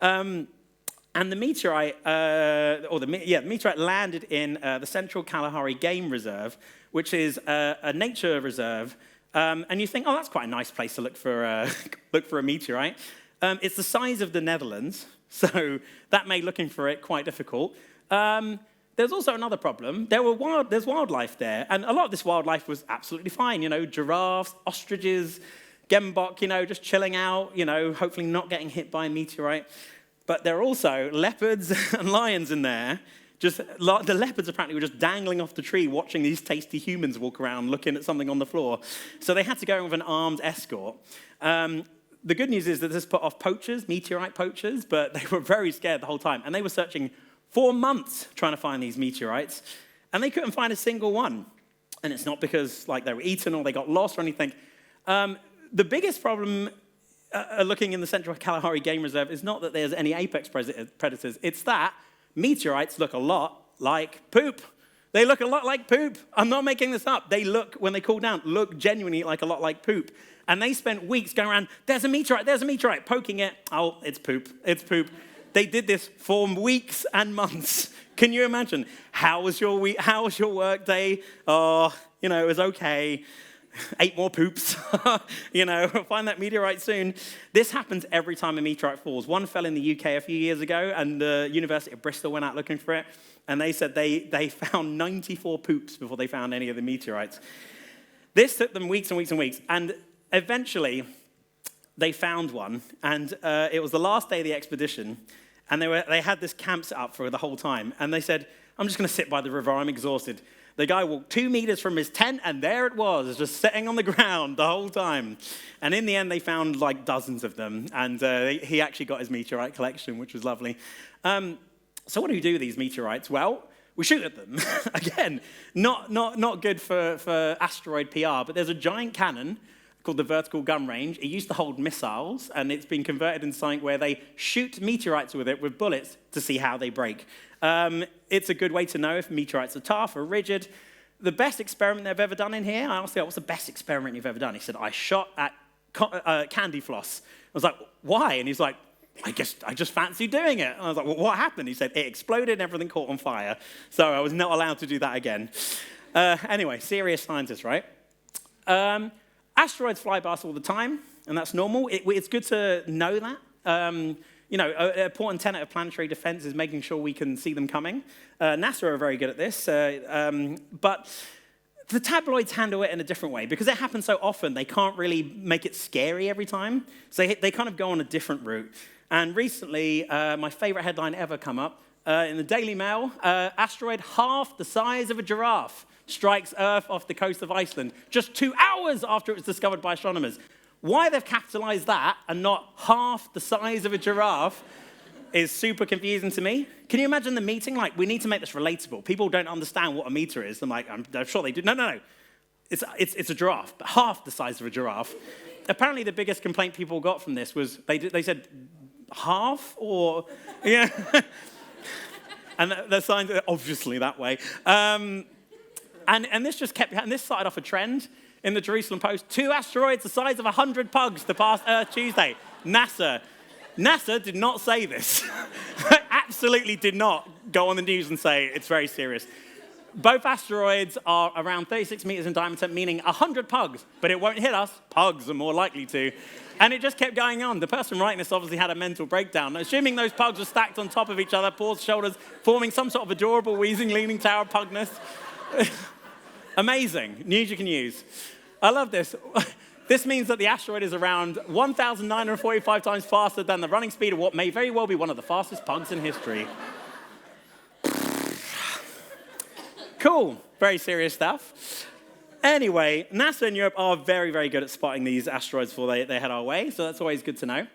And the meteorite, the meteorite landed in the Central Kalahari Game Reserve, which is a nature reserve. And you think, oh, that's quite a nice place to look for a meteorite. It's the size of the Netherlands, so that made looking for it quite difficult. There's also another problem. There's wildlife there, and a lot of this wildlife was absolutely fine. Giraffes, ostriches, gembok, just chilling out, hopefully not getting hit by a meteorite. But there are also leopards and lions in there. The leopards apparently were just dangling off the tree, watching these tasty humans walk around, looking at something on the floor. So they had to go in with an armed escort. The good news is that this put off meteorite poachers, but they were very scared the whole time, and they were searching for months trying to find these meteorites, and they couldn't find a single one. And it's not because they were eaten or they got lost or anything. The biggest problem looking in the Central Kalahari Game Reserve is not that there's any apex predators. It's that meteorites look a lot like poop. They look a lot like poop. I'm not making this up. They when they cool down, look genuinely like a lot like poop. And they spent weeks going around, there's a meteorite, poking it. Oh, it's poop. They did this for weeks and months. Can you imagine? How was your week? How was your work day? Oh, it was okay. 8 more poops. Find that meteorite soon. This happens every time a meteorite falls. One fell in the UK a few years ago, and the University of Bristol went out looking for it, and they said they found 94 poops before they found any of the meteorites. This took them weeks and weeks and weeks, and eventually they found one, and it was the last day of the expedition. And they had this camp set up for the whole time. And they said, "I'm just going to sit by the river. I'm exhausted." The guy walked 2 meters from his tent, and there it was, just sitting on the ground the whole time. And in the end, they found dozens of them. And he actually got his meteorite collection, which was lovely. So what do we do with these meteorites? Well, we shoot at them. Again, not good for asteroid PR, but there's a giant cannon called the vertical gun range. It used to hold missiles, and it's been converted into something where they shoot meteorites with it with bullets to see how they break. It's a good way to know if meteorites are tough or rigid. The best experiment they've ever done in here, I asked him, "What's the best experiment you've ever done?" He said, "I shot at candy floss." I was like, "Why?" And he's like, I just fancy doing it. And I was like, "Well, what happened?" He said, "It exploded and everything caught on fire. So I was not allowed to do that again." Anyway, serious scientists, right? Asteroids fly by us all the time, and that's normal. It's good to know that. An important tenet of planetary defense is making sure we can see them coming. NASA are very good at this, but the tabloids handle it in a different way. Because it happens so often, they can't really make it scary every time. So they kind of go on a different route. And recently, my favorite headline ever come up, in the Daily Mail, asteroid half the size of a giraffe strikes Earth off the coast of Iceland just 2 hours after it was discovered by astronomers. Why they've capitalized that and not half the size of a giraffe is super confusing to me. Can you imagine the meeting? We need to make this relatable. People don't understand what a meter is. I'm sure they do. No. It's a giraffe, but half the size of a giraffe. Apparently, the biggest complaint people got from this was they said, half or, yeah. And the signs are obviously that way. And this this started off a trend in the Jerusalem Post. 2 asteroids the size of 100 pugs to pass Earth Tuesday. NASA did not say this. Absolutely did not go on the news and say it's very serious. Both asteroids are around 36 meters in diameter, meaning 100 pugs, but it won't hit us. Pugs are more likely to. And it just kept going on. The person writing this obviously had a mental breakdown. Assuming those pugs were stacked on top of each other, paws, shoulders, forming some sort of adorable, wheezing, leaning tower of pugness. Amazing. News you can use. I love this. This means that the asteroid is around 1,945 times faster than the running speed of what may very well be one of the fastest pugs in history. Cool. Very serious stuff. Anyway, NASA and Europe are very, very good at spotting these asteroids before they head our way, so that's always good to know.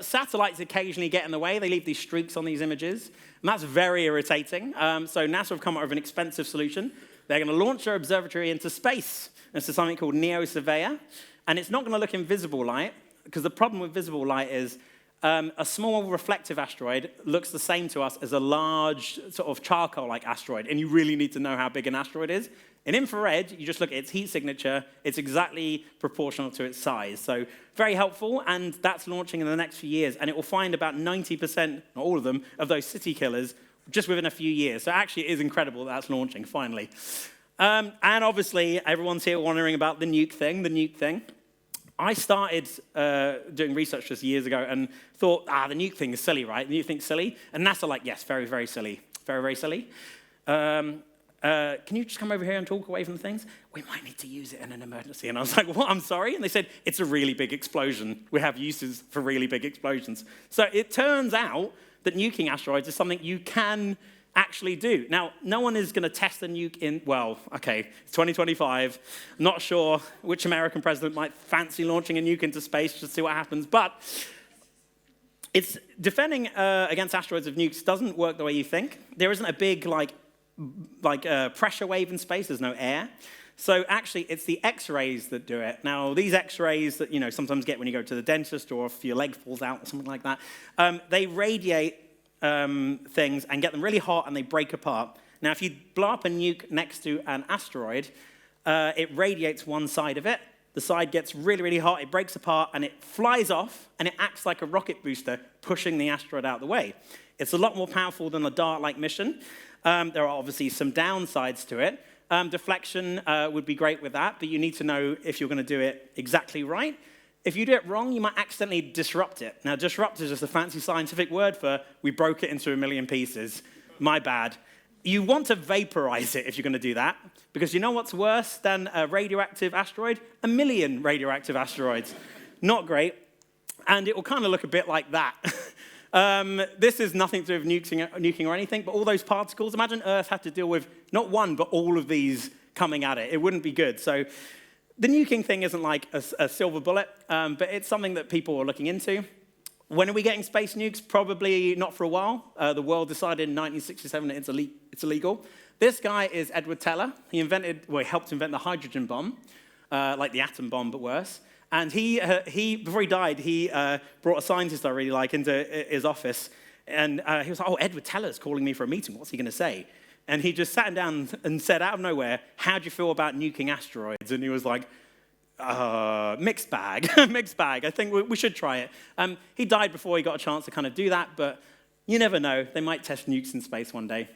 Satellites occasionally get in the way. They leave these streaks on these images, and that's very irritating. So NASA have come up with an expensive solution. They're going to launch their observatory into space. This is something called NEO-Surveyor, and it's not going to look in visible light, because the problem with visible light is a small reflective asteroid looks the same to us as a large sort of charcoal-like asteroid, and you really need to know how big an asteroid is. In infrared, you just look at its heat signature. It's exactly proportional to its size. So very helpful, and that's launching in the next few years, and it will find about 90%, not all of them, of those city killers just within a few years. So actually, it is incredible that that's launching, finally. And obviously, everyone's here wondering about the nuke thing. I started doing research just years ago and thought, the nuke thing is silly, right? The nuke thing's silly. And NASA like, yes, very, very silly. Very, very silly. Can you just come over here and talk away from the things? We might need to use it in an emergency. And I was like, what? I'm sorry? And they said, it's a really big explosion. We have uses for really big explosions. So it turns out that nuking asteroids is something you can actually do. Now, no one is going to test a nuke in, well, okay, it's 2025. I'm not sure which American president might fancy launching a nuke into space just to see what happens, but it's defending against asteroids with nukes doesn't work the way you think. There isn't a big, pressure wave in space. There's no air. So actually, it's the X-rays that do it. Now, these X-rays that you sometimes get when you go to the dentist or if your leg falls out or something like that, they radiate things and get them really hot and they break apart. Now, if you blow up a nuke next to an asteroid, it radiates one side of it. The side gets really, really hot, it breaks apart, and it flies off, and it acts like a rocket booster, pushing the asteroid out of the way. It's a lot more powerful than a DART-like mission. There are obviously some downsides to it. Deflection would be great with that, but you need to know if you're going to do it exactly right. If you do it wrong, you might accidentally disrupt it. Now, disrupt is just a fancy scientific word for we broke it into a million pieces. My bad. You want to vaporize it if you're going to do that, because you know what's worse than a radioactive asteroid? A million radioactive asteroids. Not great. And it will kind of look a bit like that. This is nothing to do with nuking or anything, but all those particles, imagine Earth had to deal with not one, but all of these coming at it. It wouldn't be good. So the nuking thing isn't like a silver bullet, but it's something that people are looking into. When are we getting space nukes? Probably not for a while. The world decided in 1967 that it's illegal. This guy is Edward Teller. He helped invent the hydrogen bomb, like the atom bomb, but worse. And he before he died, he brought a scientist I really like into his office. And he was like, Edward Teller's calling me for a meeting. What's he going to say? And he just sat him down and said out of nowhere, how do you feel about nuking asteroids? And he was like, mixed bag, mixed bag. I think we should try it. He died before he got a chance to kind of do that, but you never know. They might test nukes in space one day.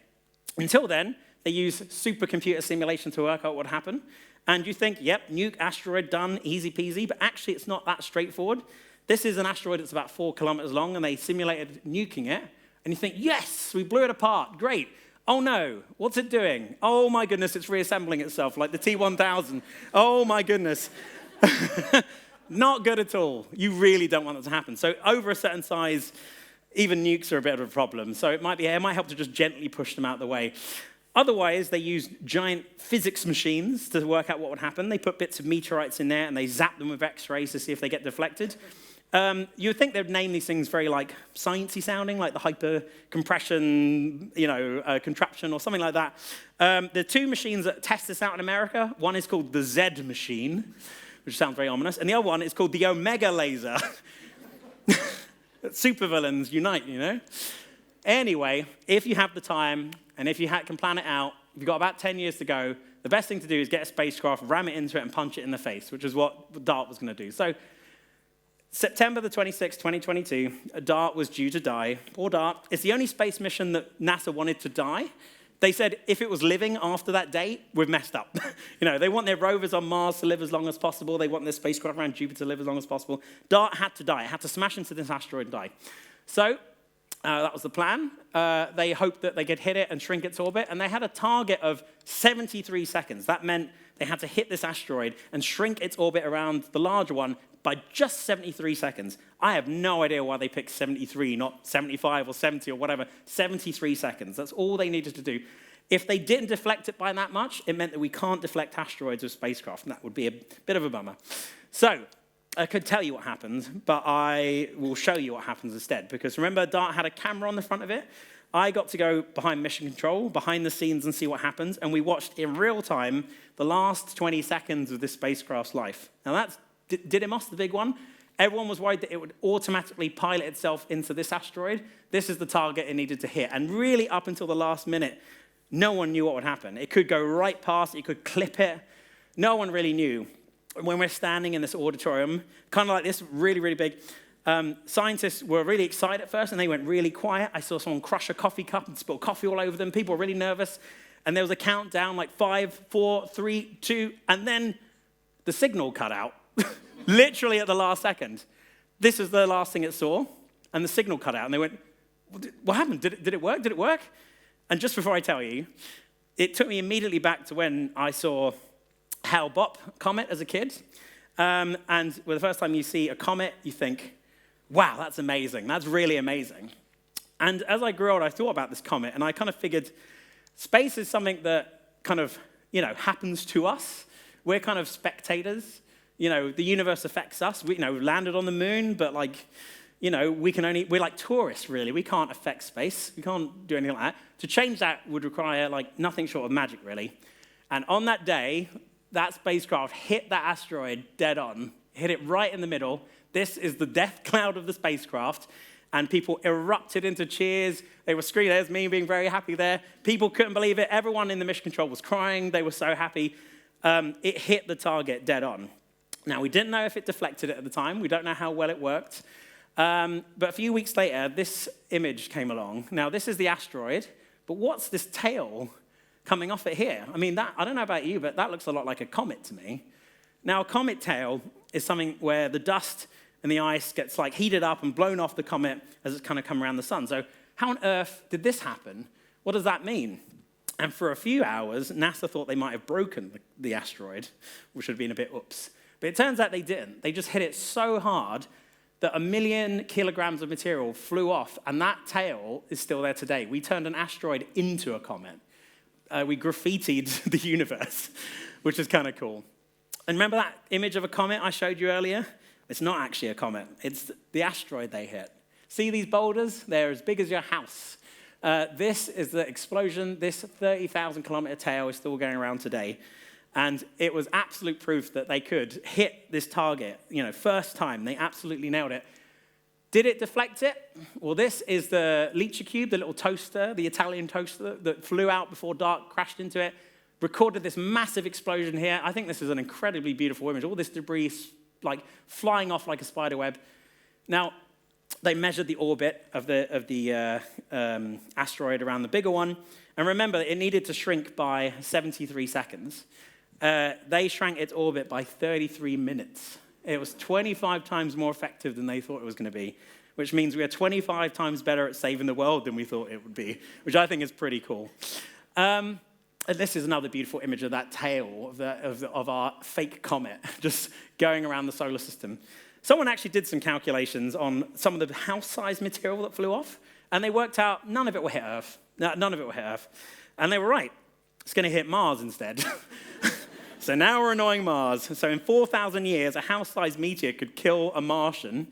Until then, they use supercomputer simulation to work out what happened. And you think, yep, nuke asteroid done, easy peasy, but actually it's not that straightforward. This is an asteroid that's about 4 kilometers long, and they simulated nuking it. And you think, yes, we blew it apart, great. Oh no, what's it doing? Oh my goodness, it's reassembling itself like the T-1000. Oh my goodness. Not good at all. You really don't want that to happen. So over a certain size, even nukes are a bit of a problem. So it might help to just gently push them out of the way. Otherwise, they use giant physics machines to work out what would happen. They put bits of meteorites in there and they zap them with X-rays to see if they get deflected. You would think they'd name these things very like sciencey sounding, like the hyper compression, contraption or something like that. There are 2 machines that test this out in America. One is called the Z machine, which sounds very ominous, and the other one is called the Omega laser. Supervillains unite, Anyway, if you have the time and if you can plan it out, if you've got about 10 years to go, the best thing to do is get a spacecraft, ram it into it, and punch it in the face, which is what DART was going to do. So September the 26th, 2022, DART was due to die. Poor DART. It's the only space mission that NASA wanted to die They said if it was living after that date, we've messed up. They want their rovers on Mars to live as long as possible. They want their spacecraft around Jupiter to live as long as possible. DART had to die. It had to smash into this asteroid and die. So that was the plan. They hoped that they could hit it and shrink its orbit, and they had a target of 73 seconds. That meant they had to hit this asteroid and shrink its orbit around the larger one by just 73 seconds. I have no idea why they picked 73, not 75 or 70 or whatever. 73 seconds. That's all they needed to do. If they didn't deflect it by that much, it meant that we can't deflect asteroids with spacecraft, and that would be a bit of a bummer. So I could tell you what happened, but I will show you what happens instead. Because remember, DART had a camera on the front of it. I got to go behind mission control, behind the scenes, and see what happens. And we watched in real time the last 20 seconds of this spacecraft's life. Now that's Didymos, the big one. Everyone was worried that it would automatically pilot itself into this asteroid. This is the target it needed to hit. And really, up until the last minute, no one knew what would happen. It could go right past, it could clip it. No one really knew. When we're standing in this auditorium, kind of like this, really, really big, scientists were really excited at first, and they went really quiet. I saw someone crush a coffee cup and spill coffee all over them. People were really nervous. And there was a countdown, like 5, 4, 3, 2, and then the signal cut out, literally at the last second. This is the last thing it saw, and the signal cut out. And they went, what happened? Did it work? Did it work? And just before I tell you, it took me immediately back to when I saw Hale-Bopp comet as a kid. And the first time you see a comet, you think, wow, that's amazing. That's really amazing. And as I grew older, I thought about this comet, and I kind of figured space is something that kind of, happens to us. We're kind of spectators. The universe affects us. We, landed on the moon, but we're like tourists, really. We can't affect space. We can't do anything like that. To change that would require nothing short of magic, really. And on that day, that spacecraft hit that asteroid dead on, hit it right in the middle. This is the death cloud of the spacecraft, and people erupted into cheers. They were screaming. There's me being very happy there. People couldn't believe it. Everyone in the mission control was crying. They were so happy. It hit the target dead on. Now, we didn't know if it deflected it at the time. We don't know how well it worked. But a few weeks later, this image came along. Now, this is the asteroid, but what's this tail coming off it here? I mean, I don't know about you, but that looks a lot like a comet to me. Now, a comet tail is something where the dust and the ice gets heated up and blown off the comet as it's kind of come around the sun. So how on earth did this happen? What does that mean? And for a few hours, NASA thought they might have broken the asteroid, which would have been a bit oops. But it turns out they didn't. They just hit it so hard that 1 million kilograms of material flew off, and that tail is still there today. We turned an asteroid into a comet. We graffitied the universe, which is kind of cool. And remember that image of a comet I showed you earlier? It's not actually a comet. It's the asteroid they hit. See these boulders? They're as big as your house. This is the explosion. This 30,000-kilometer tail is still going around today. And it was absolute proof that they could hit this target. First time, they absolutely nailed it. Did it deflect it? Well, this is the Leacher cube, the little toaster, the Italian toaster that flew out before DART crashed into it, recorded this massive explosion here. I think this is an incredibly beautiful image. All this debris flying off like a spider web. Now, they measured the orbit of the asteroid around the bigger one. And remember, it needed to shrink by 73 seconds. They shrank its orbit by 33 minutes. It was 25 times more effective than they thought it was going to be, which means we are 25 times better at saving the world than we thought it would be, which I think is pretty cool. And this is another beautiful image of that tail of our fake comet just going around the solar system. Someone actually did some calculations on some of the house-sized material that flew off, and they worked out none of it will hit Earth. None of it will hit Earth. And they were right. It's going to hit Mars instead. So now we're annoying Mars. So in 4,000 years, a house-sized meteor could kill a Martian,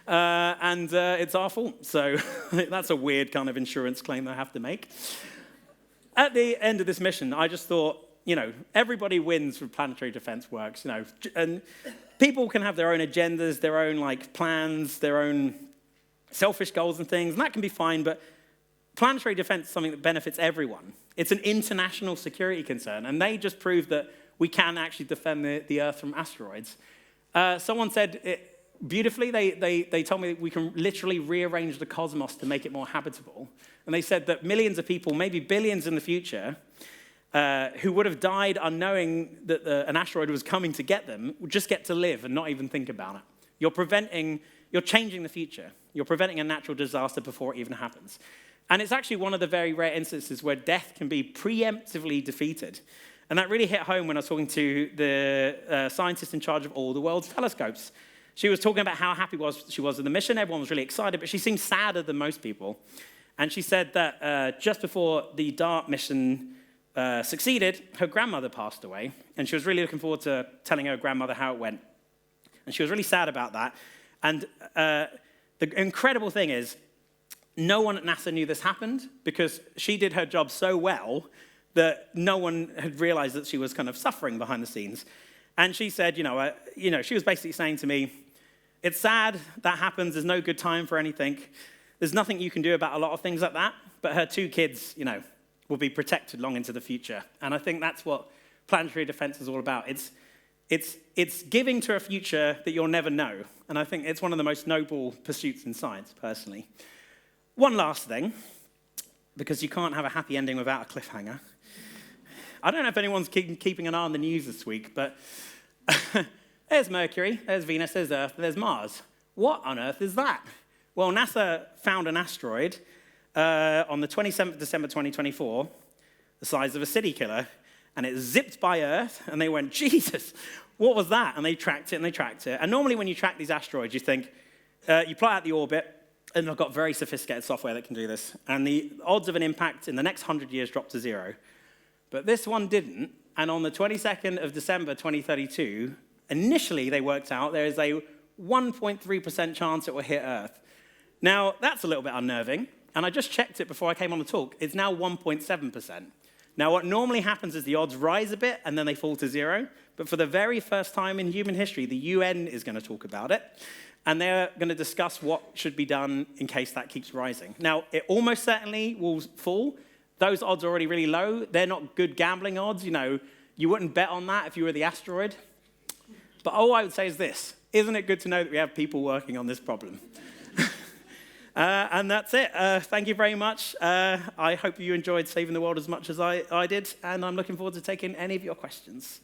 and it's our fault. So that's a weird kind of insurance claim I have to make. At the end of this mission, I just thought, everybody wins when planetary defense works, and people can have their own agendas, their own plans, their own selfish goals and things, and that can be fine, but planetary defense is something that benefits everyone. It's an international security concern, and they just proved that we can actually defend the Earth from asteroids. Someone said beautifully, they told me that we can literally rearrange the cosmos to make it more habitable. And they said that millions of people, maybe billions in the future, who would have died unknowing that an asteroid was coming to get them, would just get to live and not even think about it. You're changing the future. You're preventing a natural disaster before it even happens. And it's actually one of the very rare instances where death can be preemptively defeated. And that really hit home when I was talking to the scientist in charge of all the world's telescopes. She was talking about how happy she was with the mission. Everyone was really excited, but she seemed sadder than most people. And she said that just before the DART mission succeeded, her grandmother passed away. And she was really looking forward to telling her grandmother how it went. And she was really sad about that. And the incredible thing is, no one at NASA knew this happened because she did her job so well that no one had realized that she was kind of suffering behind the scenes. And she said, she was basically saying to me, it's sad that happens. There's no good time for anything. There's nothing you can do about a lot of things like that. But her 2 kids, will be protected long into the future. And I think that's what planetary defense is all about. It's giving to a future that you'll never know. And I think it's one of the most noble pursuits in science, personally. One last thing, because you can't have a happy ending without a cliffhanger. I don't know if anyone's keeping an eye on the news this week, but there's Mercury, there's Venus, there's Earth, there's Mars. What on earth is that? Well, NASA found an asteroid on the 27th of December 2024, the size of a city killer, and it zipped by Earth, and they went, Jesus, what was that? And they tracked it, and they tracked it. And normally when you track these asteroids, you think, you plot out the orbit, and they've got very sophisticated software that can do this. And the odds of an impact in the next 100 years drop to 0. But this one didn't. And on the 22nd of December 2032, initially they worked out there is a 1.3% chance it will hit Earth. Now, that's a little bit unnerving. And I just checked it before I came on the talk. It's now 1.7%. Now, what normally happens is the odds rise a bit and then they fall to 0. But for the very first time in human history, the UN is going to talk about it. And they're going to discuss what should be done in case that keeps rising. Now, it almost certainly will fall. Those odds are already really low. They're not good gambling odds. You wouldn't bet on that if you were the asteroid. But all I would say is this. Isn't it good to know that we have people working on this problem? And that's it. Thank you very much. I hope you enjoyed saving the world as much as I did. And I'm looking forward to taking any of your questions.